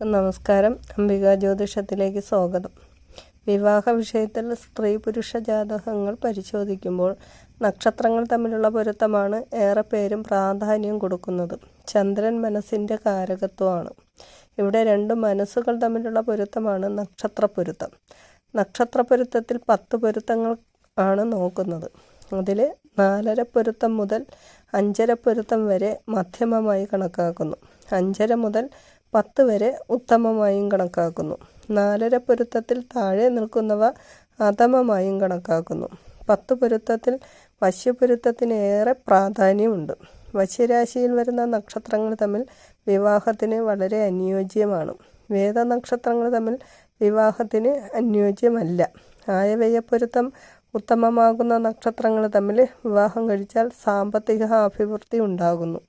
നമസ്കാരം. അംബിക ജ്യോതിഷത്തിലേക്ക് സ്വാഗതം. വിവാഹ വിഷയത്തിൽ സ്ത്രീ പുരുഷ ജാതകങ്ങൾ പരിശോധിക്കുമ്പോൾ നക്ഷത്രങ്ങൾ തമ്മിലുള്ള പൊരുത്തമാണ് ഏറെ പേരും പ്രാധാന്യം കൊടുക്കുന്നത്. ചന്ദ്രൻ മനസ്സിൻ്റെ കാരകത്വമാണ്. ഇവിടെ രണ്ട് മനസ്സുകൾ തമ്മിലുള്ള പൊരുത്തമാണ് നക്ഷത്രപ്പൊരുത്തം. നക്ഷത്രപ്പൊരുത്തത്തിൽ 10 പൊരുത്തങ്ങൾ ആണ് നോക്കുന്നത്. അതിൽ 4.5 പൊരുത്തം മുതൽ 5.5 പൊരുത്തം വരെ മധ്യമമായി കണക്കാക്കുന്നു. 5.5 മുതൽ 10 വരെ ഉത്തമമായും കണക്കാക്കുന്നു. 4.5 പൊരുത്തത്തിൽ താഴെ നിൽക്കുന്നവ അധമമായും കണക്കാക്കുന്നു. 10 പൊരുത്തത്തിൽ വശ്യപൊരുത്തത്തിന് ഏറെ പ്രാധാന്യമുണ്ട്. വശ്യരാശിയിൽ വരുന്ന നക്ഷത്രങ്ങൾ തമ്മിൽ വിവാഹത്തിന് വളരെ അനുയോജ്യമാണ്. വേദനക്ഷത്രങ്ങൾ തമ്മിൽ വിവാഹത്തിന് അനുയോജ്യമല്ല. ആയവ്യയപ്പൊരുത്തം ഉത്തമമാകുന്ന നക്ഷത്രങ്ങൾ തമ്മിൽ വിവാഹം കഴിച്ചാൽ സാമ്പത്തിക അഭിവൃദ്ധി ഉണ്ടാകുന്നു.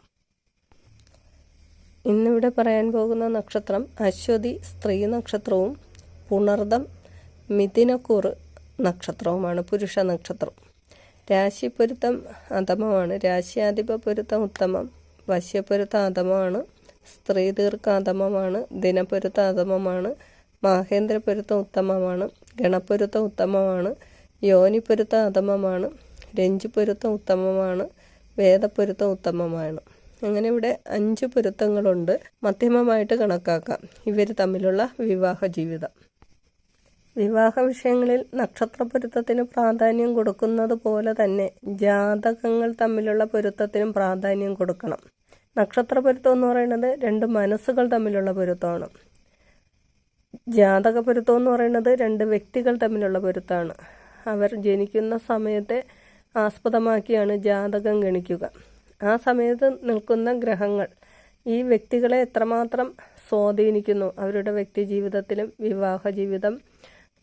ഇന്നിവിടെ പറയാൻ പോകുന്ന നക്ഷത്രം അശ്വതി സ്ത്രീ നക്ഷത്രവും പുണർദം മിഥുനക്കൂറ് നക്ഷത്രവുമാണ്, പുരുഷ നക്ഷത്രം. രാശിപ്പൊരുത്തം അധമമാണ്. രാശ്യാധിപ പൊരുത്തം ഉത്തമം. വശ്യപ്പൊരുത്തം അധമമാണ്. സ്ത്രീ ദീർഘ അധമമാണ്. ദിനപ്പൊരുത്തം അധമമാണ്. മാഹേന്ദ്രപ്പൊരുത്തം ഉത്തമമാണ്. ഗണപ്പൊരുത്തം ഉത്തമമാണ്. യോനിപ്പൊരുത്തം അധമമാണ്. രഞ്ജുപ്പൊരുത്തം ഉത്തമമാണ്. വേദപ്പൊരുത്തം ഉത്തമമാണ്. അങ്ങനെ ഇവിടെ 5 പൊരുത്തങ്ങളുണ്ട്. മധ്യമമായിട്ട് കണക്കാക്കാം ഇവർ തമ്മിലുള്ള വിവാഹ ജീവിതം. വിവാഹ വിഷയങ്ങളിൽ നക്ഷത്ര പൊരുത്തത്തിന് പ്രാധാന്യം കൊടുക്കുന്നത് പോലെ തന്നെ ജാതകങ്ങൾ തമ്മിലുള്ള പൊരുത്തത്തിനും പ്രാധാന്യം കൊടുക്കണം. നക്ഷത്ര പൊരുത്തം എന്ന് പറയുന്നത് 2 മനസ്സുകൾ തമ്മിലുള്ള പൊരുത്തമാണ്. ജാതക പൊരുത്തം എന്ന് പറയുന്നത് 2 വ്യക്തികൾ തമ്മിലുള്ള പൊരുത്തമാണ്. അവർ ജനിക്കുന്ന സമയത്തെ ആസ്പദമാക്കിയാണ് ജാതകം ഗണിക്കുക. ആ സമയത്ത് നിൽക്കുന്ന ഗ്രഹങ്ങൾ ഈ വ്യക്തികളെ എത്രമാത്രം സ്വാധീനിക്കുന്നു, അവരുടെ വ്യക്തി ജീവിതത്തിലും വിവാഹ ജീവിതം,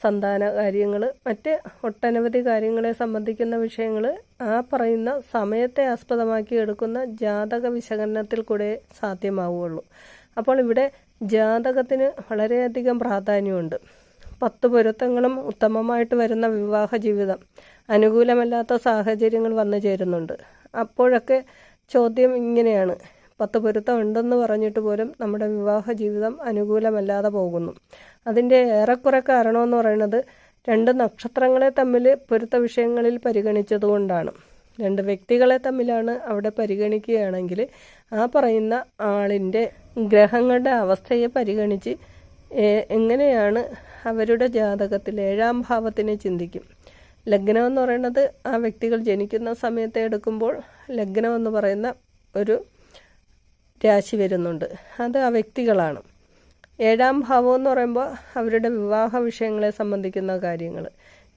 സന്താന കാര്യങ്ങൾ, മറ്റ് ഒട്ടനവധി കാര്യങ്ങളെ സംബന്ധിക്കുന്ന വിഷയങ്ങൾ ആ പറയുന്ന സമയത്തെ ആസ്പദമാക്കി എടുക്കുന്ന ജാതക വിശകലനത്തിൽ കൂടെ സാധ്യമാവുകയുള്ളൂ. അപ്പോൾ ഇവിടെ ജാതകത്തിന് വളരെയധികം പ്രാധാന്യമുണ്ട്. 10 പൊരുത്തങ്ങളും ഉത്തമമായിട്ട് വരുന്ന വിവാഹ ജീവിതം അനുകൂലമല്ലാത്ത സാഹചര്യങ്ങൾ വന്നു ചേരുന്നുണ്ട്. അപ്പോഴൊക്കെ ചോദ്യം ഇങ്ങനെയാണ്: 10 പൊരുത്തം ഉണ്ടെന്ന് പറഞ്ഞിട്ട് പോലും നമ്മുടെ വിവാഹ ജീവിതം അനുകൂലമല്ലാതെ പോകുന്നു. അതിൻ്റെ ഏറെക്കുറെ കാരണമെന്ന് പറയുന്നത് 2 നക്ഷത്രങ്ങളെ തമ്മിൽ പൊരുത്ത വിഷയങ്ങളിൽ പരിഗണിച്ചതുകൊണ്ടാണ്. 2 വ്യക്തികളെ തമ്മിലാണ് അവിടെ പരിഗണിക്കുകയാണെങ്കിൽ ആ പറയുന്ന ആളിൻ്റെ ഗ്രഹങ്ങളുടെ അവസ്ഥയെ പരിഗണിച്ച് എങ്ങനെയാണ് അവരുടെ ജാതകത്തിൽ 7ാം ഭാവത്തിനെ ചിന്തിക്കും. ലഗ്നം എന്ന് പറയുന്നത് ആ വ്യക്തികൾ ജനിക്കുന്ന സമയത്തെ എടുക്കുമ്പോൾ ലഗ്നം എന്ന് പറയുന്ന ഒരു രാശി വരുന്നുണ്ട്. അത് ആ വ്യക്തികളാണ്. 7ാം ഭാവം എന്ന് പറയുമ്പോൾ അവരുടെ വിവാഹ വിഷയങ്ങളെ സംബന്ധിക്കുന്ന കാര്യങ്ങൾ.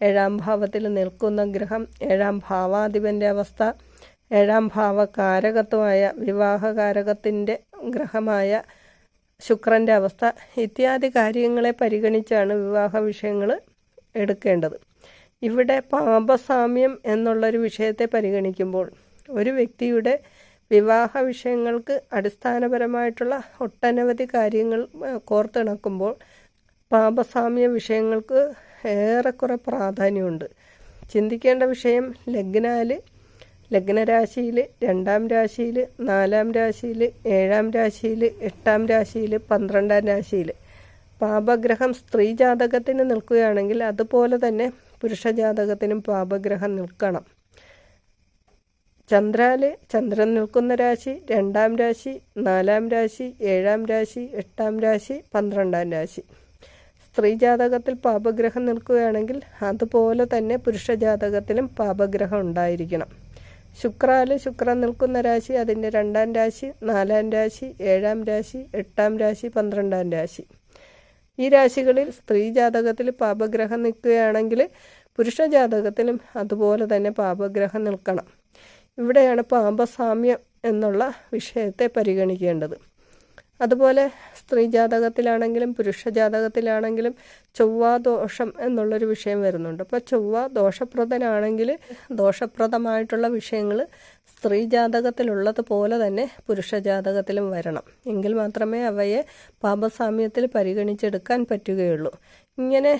7ാം ഭാവത്തിൽ നിൽക്കുന്ന ഗ്രഹം, 7ാം ഭാവാധിപൻ്റെ അവസ്ഥ, 7ാം ഭാവകാരകത്വമായ വിവാഹകാരകത്തിൻ്റെ ഗ്രഹമായ ശുക്രൻ്റെ അവസ്ഥ ഇത്യാദി കാര്യങ്ങളെ പരിഗണിച്ചാണ് വിവാഹ വിഷയങ്ങൾ എടുക്കേണ്ടത്. ഇവിടെ പാപസാമ്യം എന്നുള്ളൊരു വിഷയത്തെ പരിഗണിക്കുമ്പോൾ ഒരു വ്യക്തിയുടെ വിവാഹ വിഷയങ്ങൾക്ക് അടിസ്ഥാനപരമായിട്ടുള്ള ഒട്ടനവധി കാര്യങ്ങൾ കോർത്തിണക്കുമ്പോൾ പാപസാമ്യ വിഷയങ്ങൾക്ക് ഏറെക്കുറെ പ്രാധാന്യമുണ്ട്. ചിന്തിക്കേണ്ട വിഷയം ലഗ്നരാശിയിൽ, 2ാം രാശിയിൽ, 4ാം രാശിയിൽ, 7ാം രാശിയിൽ, 8ാം രാശിയിൽ, 12ാം രാശിയിൽ പാപഗ്രഹം സ്ത്രീ ജാതകത്തിന് നിൽക്കുകയാണെങ്കിൽ അതുപോലെ തന്നെ പുരുഷ ജാതകത്തിനും പാപഗ്രഹം നിൽക്കണം. ചന്ദ്രൻ നിൽക്കുന്ന രാശി 2ാം രാശി, 4ാം രാശി, 7ാം രാശി, 8ാം രാശി, 12ാം രാശി. സ്ത്രീ ജാതകത്തിൽ പാപഗ്രഹം നിൽക്കുകയാണെങ്കിൽ അതുപോലെ തന്നെ പുരുഷ ജാതകത്തിലും പാപഗ്രഹം ഉണ്ടായിരിക്കണം. ശുക്രൻ നിൽക്കുന്ന രാശി അതിൻ്റെ 2ാം രാശി, 4ാം രാശി, 7ാം രാശി, 8ാം രാശി, 12ാം രാശി. ഈ രാശികളിൽ സ്ത്രീ ജാതകത്തിൽ പാപഗ്രഹം നിൽക്കുകയാണെങ്കിൽ പുരുഷ ജാതകത്തിലും അതുപോലെ തന്നെ പാപഗ്രഹം നിൽക്കണം. ഇവിടെയാണ് പാപസാമ്യം എന്നുള്ള വിഷയത്തെ പരിഗണിക്കേണ്ടത്. അതുപോലെ സ്ത്രീ ജാതകത്തിലാണെങ്കിലും പുരുഷ ജാതകത്തിലാണെങ്കിലും ചൊവ്വാദോഷം എന്നുള്ളൊരു വിഷയം വരുന്നുണ്ട്. അപ്പോൾ ചൊവ്വ ദോഷപ്രദനാണെങ്കിൽ ദോഷപ്രദമായിട്ടുള്ള വിഷയങ്ങൾ സ്ത്രീ ജാതകത്തിലുള്ളതുപോലെ തന്നെ പുരുഷ ജാതകത്തിലും വരണം. എങ്കിൽ മാത്രമേ അവയെ പാപസാമ്യത്തിൽ പരിഗണിച്ചെടുക്കാൻ പറ്റുകയുള്ളൂ. ഇങ്ങനെ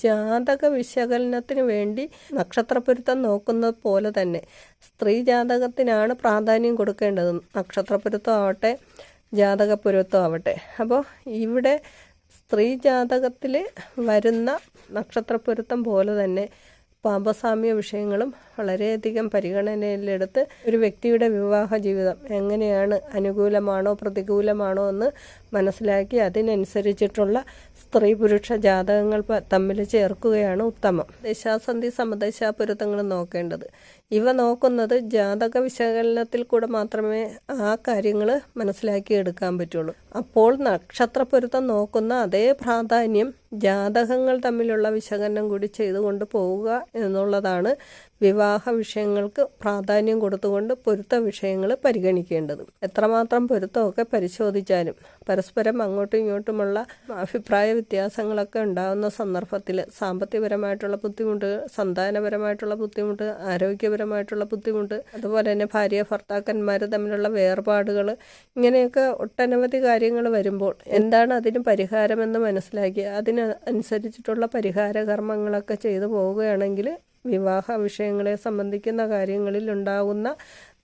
ജാതക വിശകലനത്തിന് വേണ്ടി നക്ഷത്രപ്പൊരുത്തം നോക്കുന്നത് പോലെ തന്നെ സ്ത്രീ ജാതകത്തിനാണ് പ്രാധാന്യം കൊടുക്കേണ്ടത്. നക്ഷത്രപ്പൊരുത്തം ആവട്ടെ, ജാതക പൊരുത്തം ആവട്ടെ. അപ്പോൾ ഇവിടെ സ്ത്രീ ജാതകത്തിൽ വരുന്ന നക്ഷത്ര പൊരുത്തം പോലെ തന്നെ പാപസാമ്യ വിഷയങ്ങളും വളരെയധികം പരിഗണനയിലെടുത്ത് ഒരു വ്യക്തിയുടെ വിവാഹ ജീവിതം എങ്ങനെയാണ്, അനുകൂലമാണോ പ്രതികൂലമാണോ എന്ന് മനസ്സിലാക്കി അതിനനുസരിച്ചിട്ടുള്ള സ്ത്രീ പുരുഷ ജാതകങ്ങൾ തമ്മിൽ ചേർക്കുകയാണ് ഉത്തമം. ദശാസന്ധി സമദശാ പൊരുത്തങ്ങൾ നോക്കേണ്ടത്. ഇവ നോക്കുന്നത് ജാതക വിശകലനത്തിൽ കൂടെ മാത്രമേ ആ കാര്യങ്ങൾ മനസ്സിലാക്കി എടുക്കാൻ പറ്റുള്ളൂ. അപ്പോൾ നക്ഷത്ര പൊരുത്തം നോക്കുന്ന അതേ പ്രാധാന്യം ജാതകങ്ങൾ തമ്മിലുള്ള വിശകലനം കൂടി ചെയ്തുകൊണ്ട് പോവുക എന്നുള്ളതാണ് വിവാഹ വിഷയങ്ങൾക്ക് പ്രാധാന്യം കൊടുത്തുകൊണ്ട് പൊരുത്ത വിഷയങ്ങൾ പരിഗണിക്കേണ്ടത്. എത്രമാത്രം പൊരുത്തമൊക്കെ പരിശോധിച്ചാലും പരസ്പരം അങ്ങോട്ടും ഇങ്ങോട്ടുമുള്ള അഭിപ്രായ വ്യത്യാസങ്ങളൊക്കെ ഉണ്ടാകുന്ന സന്ദർഭത്തിൽ സാമ്പത്തികപരമായിട്ടുള്ള ബുദ്ധിമുട്ട്, സന്താനപരമായിട്ടുള്ള ബുദ്ധിമുട്ട്, ആരോഗ്യപരമായിട്ടുള്ള ബുദ്ധിമുട്ട്, അതുപോലെ തന്നെ ഭാര്യ ഭർത്താക്കന്മാർ തമ്മിലുള്ള വേർപാടുകൾ, ഇങ്ങനെയൊക്കെ ഒട്ടനവധി കാര്യങ്ങൾ വരുമ്പോൾ എന്താണ് അതിന് പരിഹാരമെന്ന് മനസ്സിലാക്കി അതിനനുസരിച്ചിട്ടുള്ള പരിഹാര കർമ്മങ്ങളൊക്കെ ചെയ്തു പോവുകയാണെങ്കിൽ വിവാഹ വിഷയങ്ങളെ സംബന്ധിക്കുന്ന കാര്യങ്ങളിൽ ഉണ്ടാകുന്ന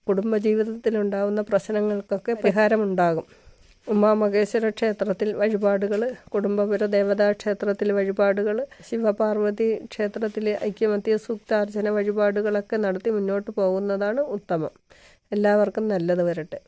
കുടുംബജീവിതത്തിലുണ്ടാകുന്ന പ്രശ്നങ്ങൾക്കൊക്കെ പരിഹാരമുണ്ടാകും. ഉമാമഹേശ്വര ക്ഷേത്രത്തിൽ വഴിപാടുകൾ, കുടുംബപുര ദേവതാ ക്ഷേത്രത്തിൽ വഴിപാടുകൾ, ശിവപാർവതി ക്ഷേത്രത്തിലെ ഐക്യമത്യ സൂക്താർച്ചന വഴിപാടുകളൊക്കെ നടത്തി മുന്നോട്ട് പോകുന്നതാണ് ഉത്തമം. എല്ലാവർക്കും നല്ലത് വരട്ടെ.